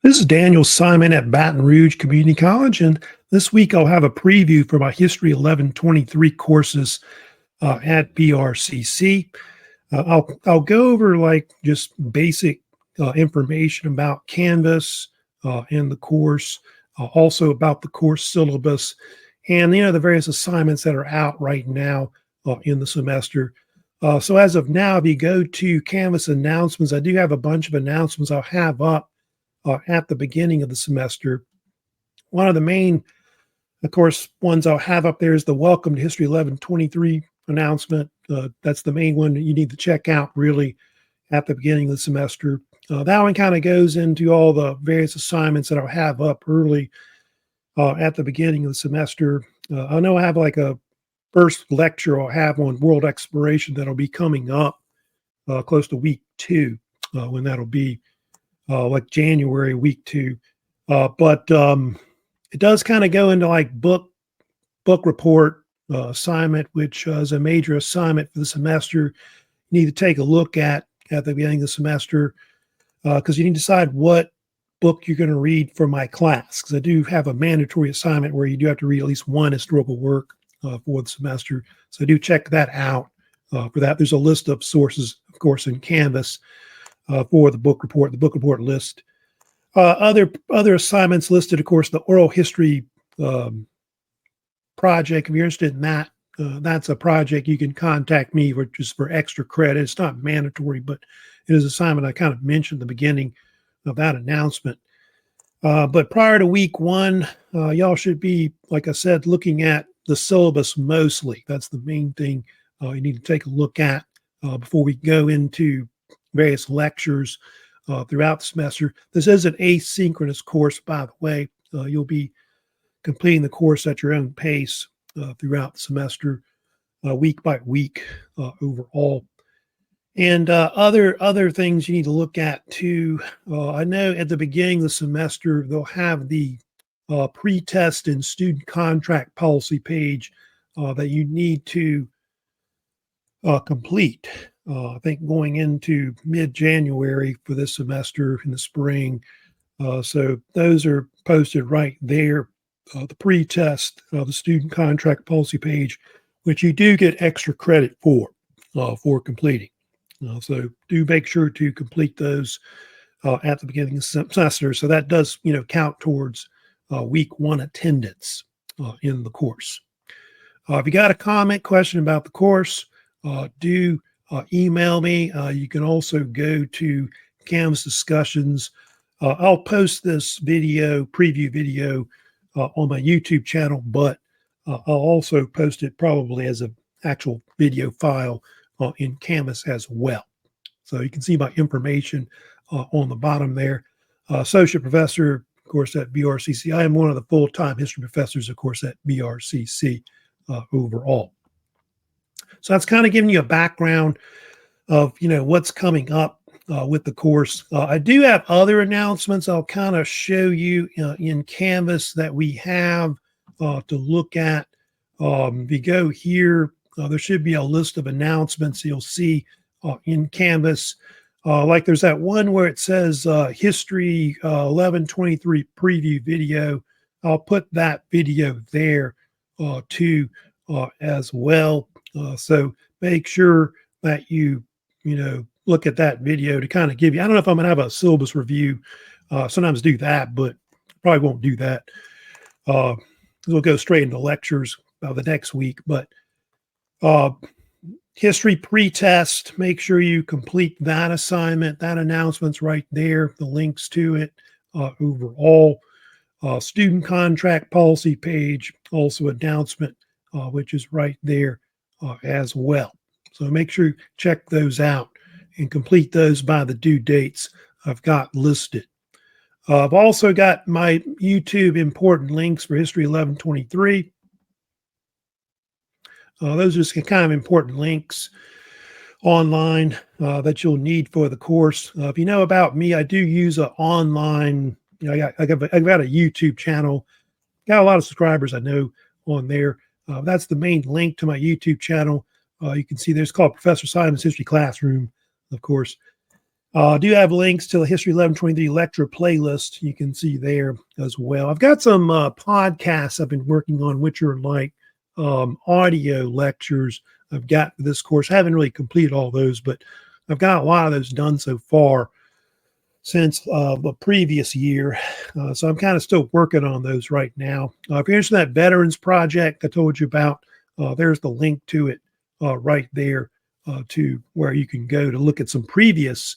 This is Daniel Simon at Baton Rouge Community College, and this week I'll have a preview for my History 1123 courses at BRCC. I'll go over like just basic information about Canvas and the course, also about the course syllabus, and the various assignments that are out right now in the semester. So as of now, if you go to Canvas announcements, I do have a bunch of announcements I'll have up at the beginning of the semester. One of the main, of course, ones I'll have up there is the Welcome to History 1123 announcement. That's the main one that you need to check out really at the beginning of the semester. That one kind of goes into all the various assignments that I'll have up early at the beginning of the semester. I know I have like a first lecture I'll have on world exploration that'll be coming up close to week 2 when that'll be like January week 2. But it does kind of go into like book report assignment, which is a major assignment for the semester. You need to take a look at the beginning of the semester because you need to decide what book you're going to read for my class, because I do have a mandatory assignment where you do have to read at least one historical work for the semester. So do check that out. For that, there's a list of sources, of course, in Canvas for the book report list. Other assignments listed, of course, the oral history project. If you're interested in that, that's a project you can contact me for just for extra credit. It's not mandatory, but it is an assignment I kind of mentioned at the beginning of that announcement. But prior to week 1, y'all should be, like I said, looking at the syllabus mostly. That's the main thing you need to take a look at before we go into various lectures throughout the semester. This is an asynchronous course, by the way. You'll be completing the course at your own pace throughout the semester, week by week overall. And other things you need to look at too. I know at the beginning of the semester, they'll have the pre-test and student contract policy page that you need to complete. I think going into mid-January for this semester in the spring. So those are posted right there. The pre-test, the student contract policy page, which you do get extra credit for completing. So do make sure to complete those at the beginning of the semester. So that does, count towards week 1 attendance in the course. If you got a comment, question about the course, do email me. You can also go to Canvas discussions. I'll post this preview video on my YouTube channel, but I'll also post it probably as an actual video file in Canvas as well. So you can see my information on the bottom there. Associate professor, of course, at BRCC. I am one of the full-time history professors, of course, at BRCC overall. So that's kind of giving you a background of, what's coming up with the course. I do have other announcements I'll kind of show you in Canvas that we have to look at. If you go here, there should be a list of announcements you'll see in Canvas. Like there's that one where it says History 1123 preview video. I'll put that video there too as well. So make sure that you look at that video to kind of give you, I don't know if I'm going to have a syllabus review. Sometimes do that, but probably won't do that. We'll go straight into lectures the next week. But history pre-test, make sure you complete that assignment. That announcement's right there, the links to it overall. Student contract policy page, also announcement, which is right there as well. So make sure you check those out and complete those by the due dates I've got listed. I've also got my YouTube important links for History 1123. Those are just kind of important links online that you'll need for the course. If you know about me, I do use an online, I got a YouTube channel. Got a lot of subscribers I know on there. That's the main link to my YouTube channel. You can see there's called Professor Simon's History Classroom, of course. I do have links to the History 1123 lecture playlist you can see there as well. I've got some podcasts I've been working on, which are like audio lectures I've got for this course. I haven't really completed all those, but I've got a lot of those done so far since the previous year. So I'm kind of still working on those right now. If you're interested in that Veterans Project I told you about, there's the link to it right there to where you can go to look at some previous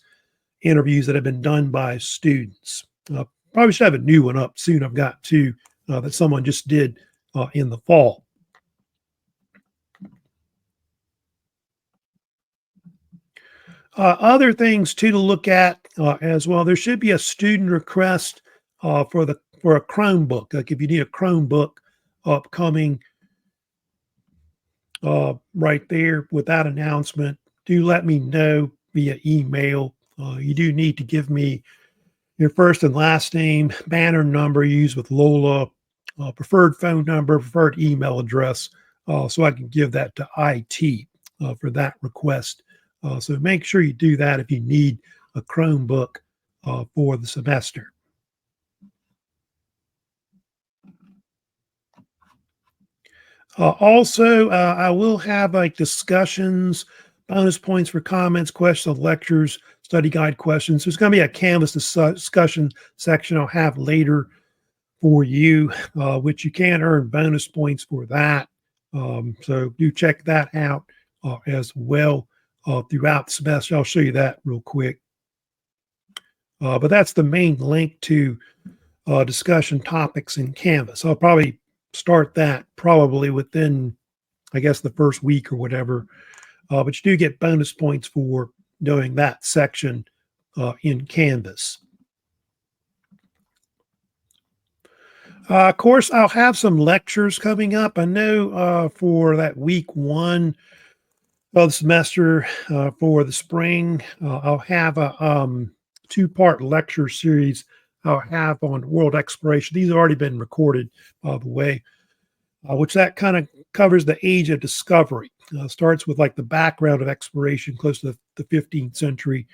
interviews that have been done by students. Probably should have a new one up soon. I've got two that someone just did in the fall. Other things too to look at as well. There should be a student request for a Chromebook. Like if you need a Chromebook upcoming right there with that announcement, do let me know via email. You do need to give me your first and last name, banner number used with Lola, preferred phone number, preferred email address, so I can give that to IT for that request. So make sure you do that if you need a Chromebook for the semester. Also, I will have like discussions, bonus points for comments, questions, lectures, study guide questions. There's going to be a Canvas discussion section I'll have later for you, which you can earn bonus points for that. So do check that out as well throughout the semester. I'll show you that real quick. But that's the main link to discussion topics in Canvas. I'll probably start that probably within, I guess, the first week or whatever. But you do get bonus points for doing that section in Canvas. Of course, I'll have some lectures coming up. I know for that week one of the semester for the spring, I'll have a two-part lecture series I'll have on world exploration. These have already been recorded, by the way, which that kind of covers the age of discovery. Starts with like the background of exploration close to the 15th century,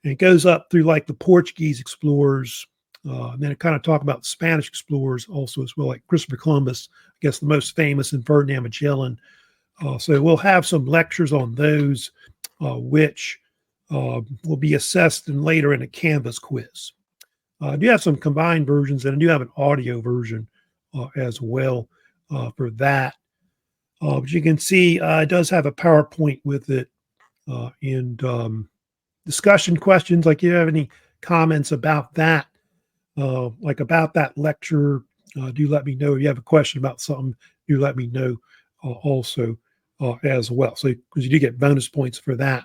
and it goes up through like the Portuguese explorers, and then it kind of talk about Spanish explorers also as well, like Christopher Columbus, I guess the most famous, and Ferdinand Magellan. So we'll have some lectures on those, which will be assessed and later in a Canvas quiz. I do have some combined versions, and I do have an audio version as well for that. But you can see it does have a PowerPoint with it, and discussion questions. Like, if you have any comments about that, like about that lecture, do let me know. If you have a question about something, do let me know also as well. So, because you do get bonus points for that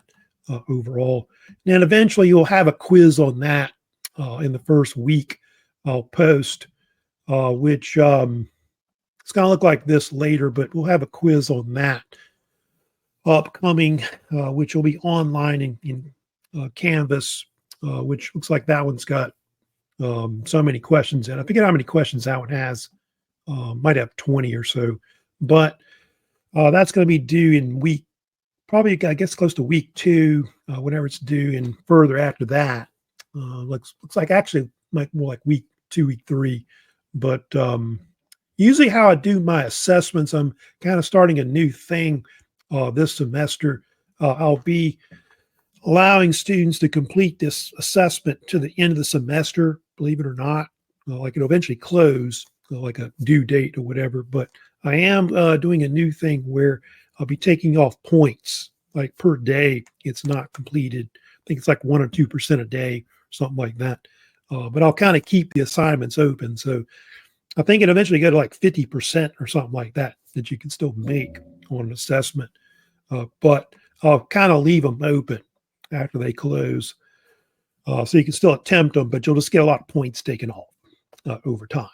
overall. And eventually you'll have a quiz on that in the first week I'll post, which it's going to look like this later, but we'll have a quiz on that upcoming, which will be online in Canvas, which looks like that one's got so many questions in. I forget how many questions that one has. Might have 20 or so, but that's going to be due in week, probably I guess close to week 2, whenever it's due, and further after that. Looks like actually like more like week 2, week 3. But usually how I do my assessments, I'm kind of starting a new thing this semester. I'll be allowing students to complete this assessment to the end of the semester, believe it or not. Like it'll eventually close, like a due date or whatever. But I am doing a new thing where I'll be taking off points, like per day it's not completed. I think it's like 1 or 2% a day, something like that. But I'll kind of keep the assignments open. So I think it eventually go to like 50% or something like that you can still make on an assessment. But I'll kind of leave them open after they close. So you can still attempt them, but you'll just get a lot of points taken off over time.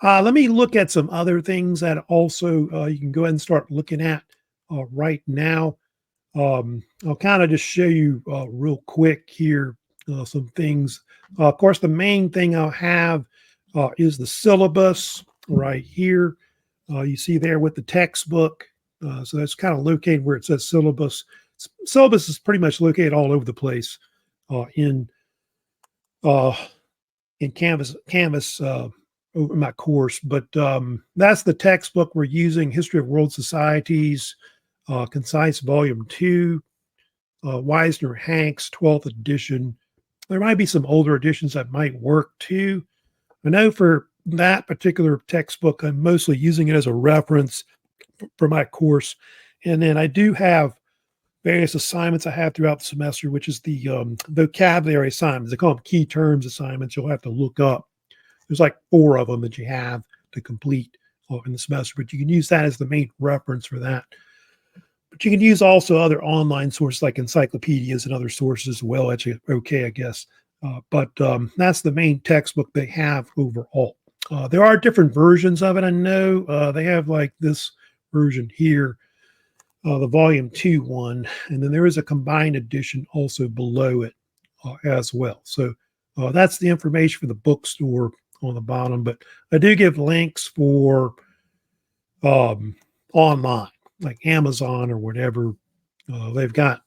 Let me look at some other things that also you can go ahead and start looking at right now. I'll kind of just show you real quick here some things. Of course, the main thing I'll have is the syllabus right here. You see there with the textbook. So that's kind of located where it says syllabus. Syllabus is pretty much located all over the place. in uh, Canvas over my course. But that's the textbook we're using: History of World Societies, Concise Volume 2, Wisner Hanks, 12th edition. There might be some older editions that might work too. I know for that particular textbook, I'm mostly using it as a reference for my course. And then I do have various assignments I have throughout the semester, which is the vocabulary assignments. They call them key terms assignments. You'll have to look up. There's like 4 of them that you have to complete in the semester, but you can use that as the main reference for that. But you can use also other online sources like encyclopedias and other sources as well. That's okay, I guess. But that's the main textbook they have overall. There are different versions of it. I know they have like this version here, the volume 2 one, and then there is a combined edition also below it as well. So that's the information for the bookstore on the bottom, but I do give links for online, like Amazon or whatever. They've got,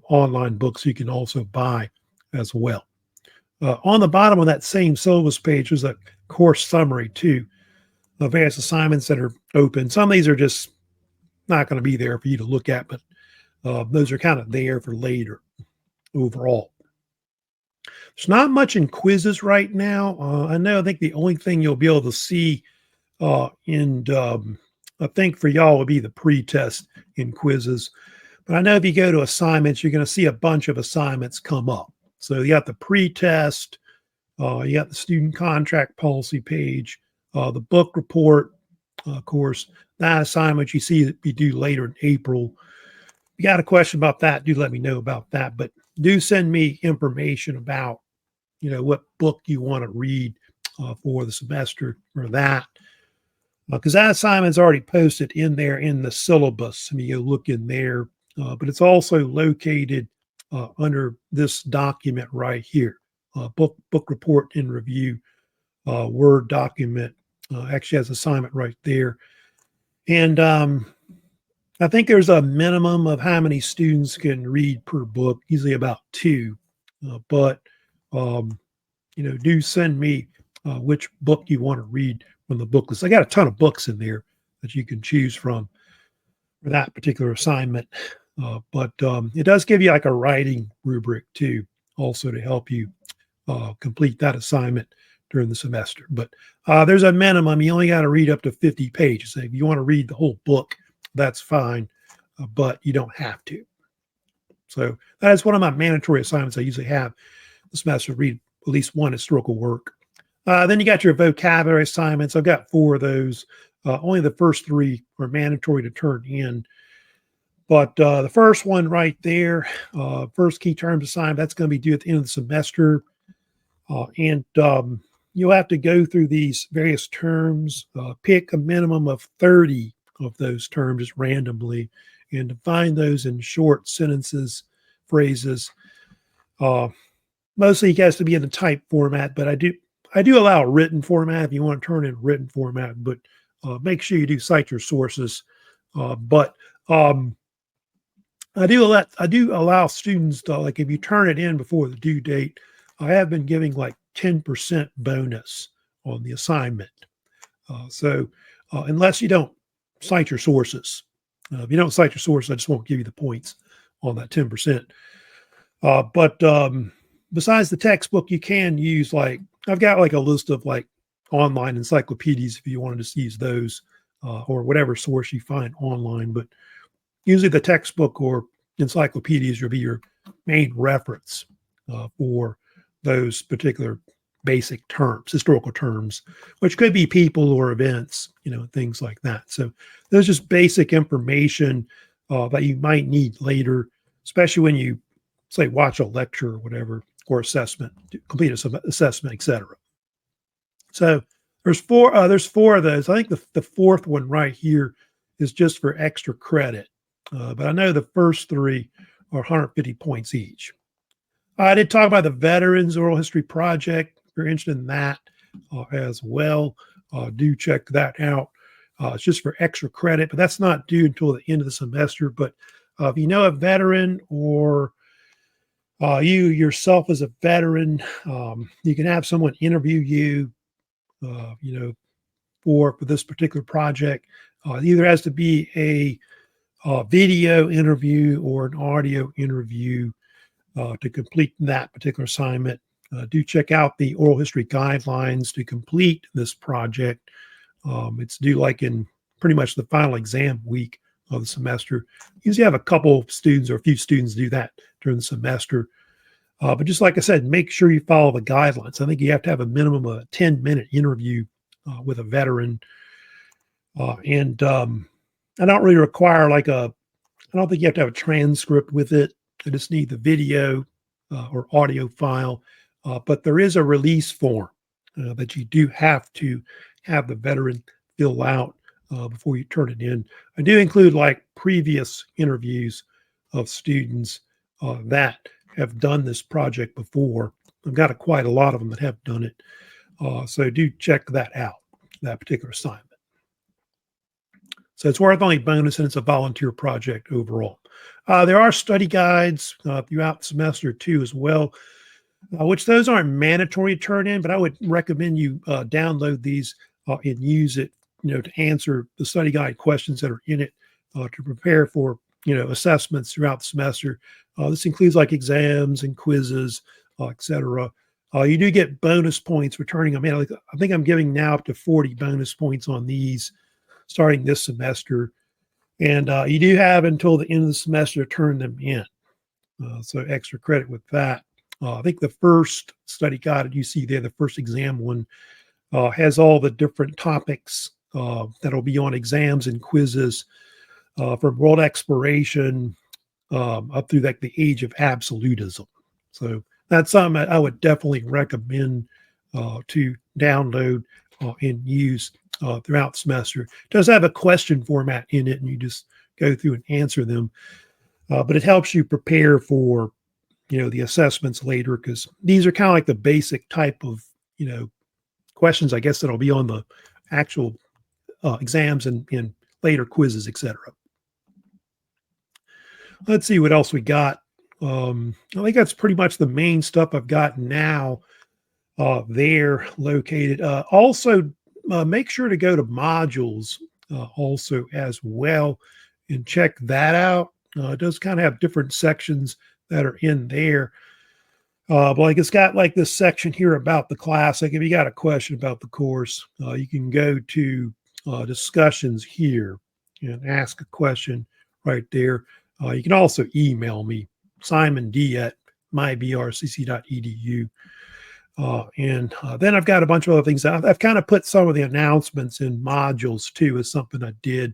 online books you can also buy as well. On the bottom of that same syllabus page, there's a course summary too, of various assignments that are open. Some of these are just not going to be there for you to look at, but those are kind of there for later overall. There's not much in quizzes right now. I think the only thing you'll be able to see I think for y'all would be the pre-test in quizzes. But I know if you go to assignments, you're going to see a bunch of assignments come up. So you got the pre-test, you got the student contract policy page, the book report, of course, that assignment you see that be due later in April. If you got a question about that, do let me know about that. But do send me information about, what book you want to read for the semester or that. Because that assignment's already posted in there in the syllabus. I mean, you look in there, but it's also located under this document right here, book report and review, Word document. Actually has assignment right there. And I think there's a minimum of how many students can read per book, usually about 2. But do send me which book you want to read from the book list. I got a ton of books in there that you can choose from for that particular assignment. But it does give you like a writing rubric too, also to help you complete that assignment during the semester. But there's a minimum. You only got to read up to 50 pages. So if you want to read the whole book, that's fine, but you don't have to. So that is one of my mandatory assignments I usually have this semester, read at least one historical work. Then you got your vocabulary assignments. I've got 4 of those. Only the first 3 are mandatory to turn in. But the first one right there, first key terms assignment, that's going to be due at the end of the semester. And you'll have to go through these various terms, pick a minimum of 30 of those terms just randomly, and define those in short sentences, phrases. Mostly it has to be in the type format, but I do allow a written format if you want to turn in written format, but make sure you do cite your sources. But I do allow students to, like, if you turn it in before the due date, I have been giving like 10% bonus on the assignment. So unless you don't cite your sources, if you don't cite your sources, I just won't give you the points on that 10%. But besides the textbook, you can use, like, I've got like a list of like online encyclopedias if you want to just use those, or whatever source you find online. But usually the textbook or encyclopedias will be your main reference for those particular basic terms, historical terms, which could be people or events, things like that. So there's just basic information that you might need later, especially when you, say, watch a lecture or whatever, or assessment, complete assessment, etc. So there's 4 of those. I think the 4th one right here is just for extra credit. But I know the first 3 are 150 points each. I did talk about the Veterans Oral History Project. If you're interested in that as well, do check that out. It's just for extra credit, but that's not due until the end of the semester. But if you know a veteran or You yourself as a veteran, you can have someone interview you, for this particular project. It either has to be a video interview or an audio interview to complete that particular assignment. Do check out the oral history guidelines to complete this project. It's due like in pretty much the final exam week of the semester. Usually have a couple students or a few students do that during the semester. But just like I said, make sure you follow the guidelines. I think you have to have a minimum of a 10-minute interview with a veteran. And I don't really require I don't think you have to have a transcript with it. I just need the video or audio file. But there is a release form that you do have to have the veteran fill out before you turn it in. I do include like previous interviews of students that have done this project before. I've got quite a lot of them that have done it. So do check that out, that particular assignment. So it's worth only bonus, and it's a volunteer project overall. There are study guides throughout the semester too as well, which those aren't mandatory to turn in, but I would recommend you download these and use it, to answer the study guide questions that are in it to prepare for, assessments throughout the semester. This includes like exams and quizzes, etc. You do get bonus points for turning them in. I think I'm giving now up to 40 bonus points on these starting this semester. And you do have until the end of the semester to turn them in. So extra credit with that. I think the first study guide that you see there, the first exam one, has all the different topics that'll be on exams and quizzes from world exploration up through like the age of absolutism. So that's something I would definitely recommend to download and use throughout the semester. It does have a question format in it, and you just go through and answer them. But it helps you prepare for, the assessments later, because these are kind of like the basic type of, questions, I guess, that'll be on the actual exams and later quizzes, etc. Let's see what else we got. I think that's pretty much the main stuff I've got now there located. Also, make sure to go to modules also as well and check that out. It does kind of have different sections that are in there. But like it's got like this section here about the class. Like if you got a question about the course, you can go to discussions here and ask a question right there. You can also email me, simond@mybrcc.edu. And then I've got a bunch of other things. I've kind of put some of the announcements in modules too, as something I did.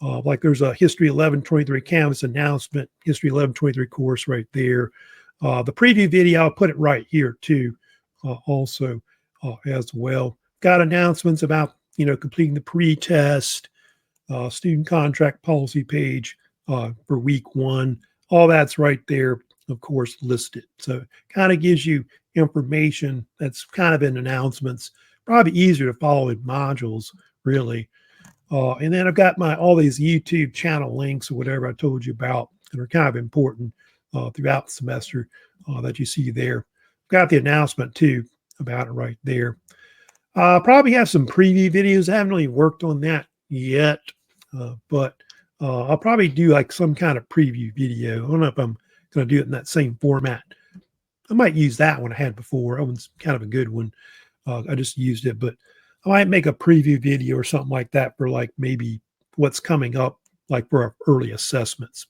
Like there's a History 1123 Canvas announcement, History 1123 course right there. The preview video, I'll put it right here too, also as well. Got announcements about, completing the pre-test, student contract policy page for week 1. All that's right there, of course, listed. So it kind of gives you information that's kind of in announcements. Probably easier to follow in modules, really. And then I've got all these YouTube channel links or whatever I told you about that are kind of important throughout the semester that you see there. Got the announcement too about it right there. Probably have some preview videos. I haven't really worked on that yet, but I'll probably do like some kind of preview video. I don't know if I'm going to do it in that same format. I might use that one I had before. That one's kind of a good one. I just used it, but I might make a preview video or something like that for like maybe what's coming up, like for our early assessments.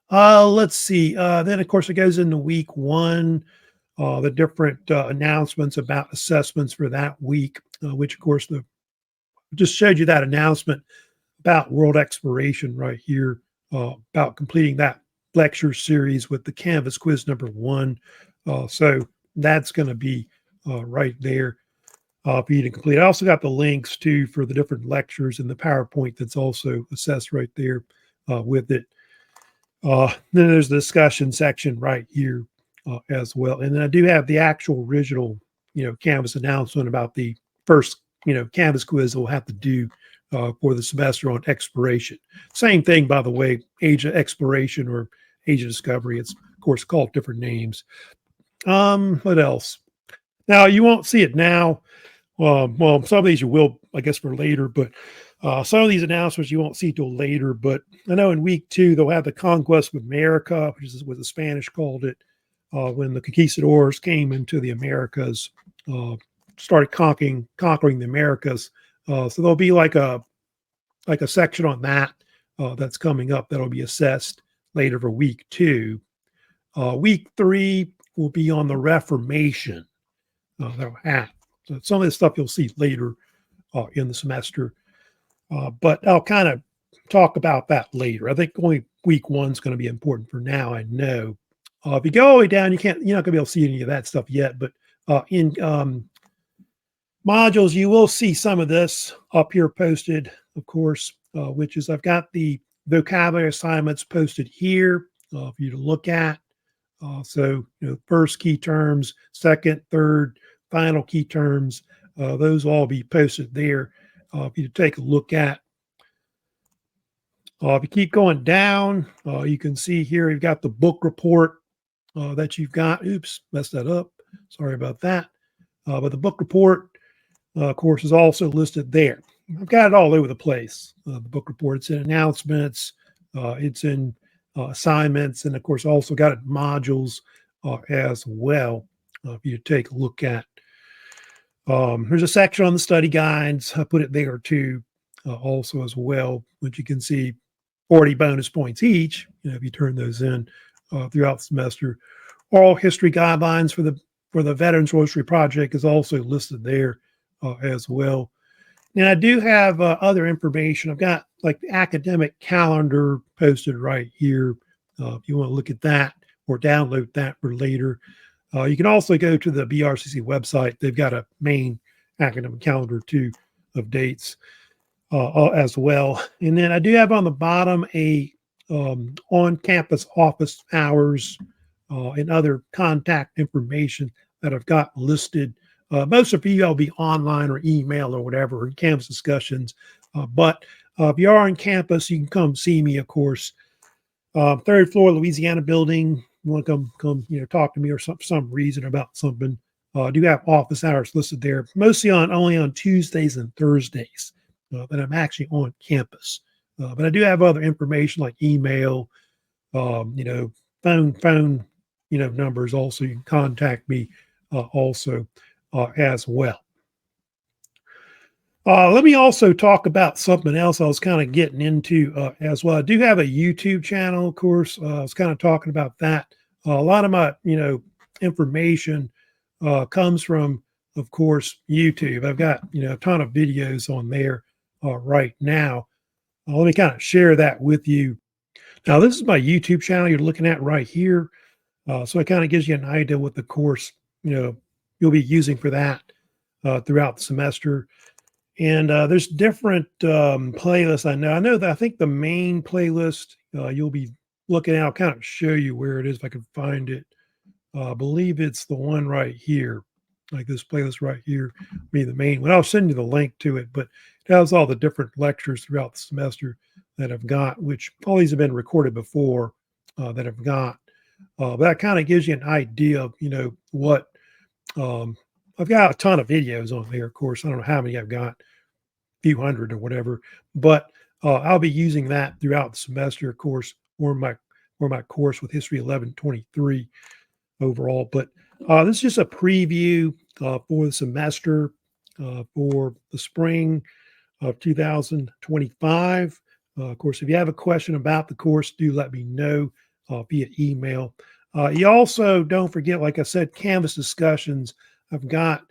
Let's see. Then, of course, it goes into week 1, the different announcements about assessments for that week, which, of course, just showed you that announcement about world exploration right here, about completing that lecture series with the Canvas quiz number 1. So that's going to be right there for you to complete. I also got the links too for the different lectures and the PowerPoint that's also assessed right there with it. Then there's the discussion section right here as well. And then I do have the actual original, Canvas announcement about the first, Canvas quiz we'll have to do for the semester on exploration. Same thing, by the way, age of exploration or age of discovery. It's course, called different names. What else? Now, you won't see it now. Well, some of these you will, I guess, for later, but some of these announcements you won't see till later. But I know in week 2, they'll have the Conquest of America, which is what the Spanish called it, when the conquistadors came into the Americas, started conquering the Americas. So there'll be like a section on that that's coming up that'll be assessed later for week 2. Week 3 will be on the Reformation. That'll have. So some of this stuff you'll see later in the semester, but I'll kind of talk about that later. I think only week 1 is going to be important for now. I know. If you go all the way down, you're not going to be able to see any of that stuff yet. But in modules, you will see some of this up here posted, of course, which is I've got the vocabulary assignments posted here for you to look at. So, first key terms, second, third, final key terms, those will all be posted there for you to take a look at. If you keep going down, you can see here you've got the book report that you've got. Oops, messed that up. Sorry about that. But the book report, of course, is also listed there. I've got it all over the place. The book report, it's in announcements, it's in assignments, and of course, also got it in modules as well for you to take a look at. There's a section on the study guides. I put it there too, also as well, which you can see 40 bonus points each, if you turn those in throughout the semester. Oral history guidelines for the Veterans Roastery Project is also listed there as well. And I do have other information. I've got like the academic calendar posted right here. If you want to look at that or download that for later. You can also go to the BRCC website. They've got a main academic calendar too of dates as well. And then I do have on the bottom a on-campus office hours and other contact information that I've got listed. Most of you will be online or email or whatever in campus discussions. But if you are on campus, you can come see me, of course. 3rd floor, Louisiana building. You want to come, talk to me or some reason about something. I do have office hours listed there, mostly only on Tuesdays and Thursdays that I'm actually on campus. But I do have other information like email, phone, numbers. Also, you can contact me also as well. Let me also talk about something else I was kind of getting into as well. I do have a YouTube channel, of course. I was kind of talking about that. A lot of my, information comes from, of course, YouTube. I've got, a ton of videos on there right now. Let me kind of share that with you. Now, this is my YouTube channel you're looking at right here. So it kind of gives you an idea what the course, you'll be using for that throughout the semester. And there's different playlists. I think the main playlist you'll be looking at, I'll kind of show you where it is if I can find it. I believe it's the one right here, like this playlist right here, be the main one. I'll send you the link to it, but it has all the different lectures throughout the semester that I've got, which all these have been recorded before that I've got. But that kind of gives you an idea of, what I've got a ton of videos on there, of course. I don't know how many I've got, a few hundred or whatever, but I'll be using that throughout the semester, of course, or my course with History 1123 overall. But this is just a preview for the semester for the spring of 2025. Of course, if you have a question about the course, do let me know via email. You also don't forget, like I said, Canvas discussions. I've got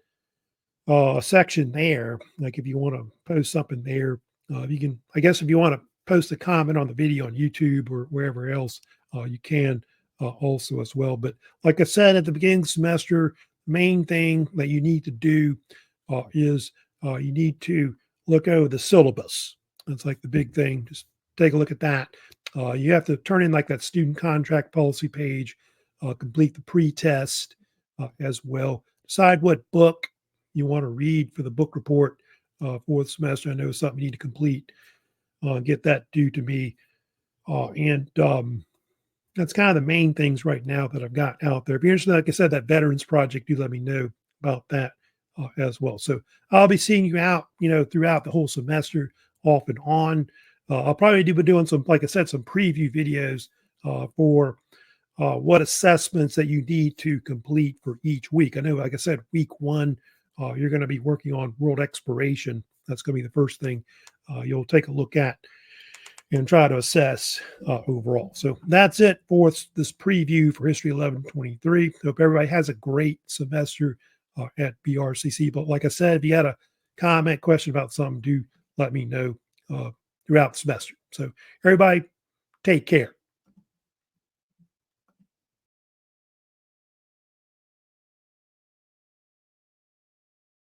a section there. Like if you want to post something there, you can, I guess if you want to post a comment on the video on YouTube or wherever else, you can also as well. But like I said, at the beginning of the semester, main thing that you need to do is you need to look over the syllabus. That's like the big thing. Just take a look at that. You have to turn in like that student contract policy page, complete the pre-test as well. Decide what book you want to read for the book report for the semester. I know it's something you need to complete. Get that due to me. And that's kind of the main things right now that I've got out there. If you're interested, like I said, that veterans project, do let me know about that as well. So I'll be seeing you out, throughout the whole semester, off and on. I'll probably be doing some, like I said, some preview videos for what assessments that you need to complete for each week. I know, like I said, week one, you're going to be working on world exploration. That's going to be the first thing you'll take a look at and try to assess overall. So that's it for this preview for History 1123. Hope everybody has a great semester at BRCC. But like I said, if you had a comment, question about something, do let me know throughout the semester. So everybody, take care.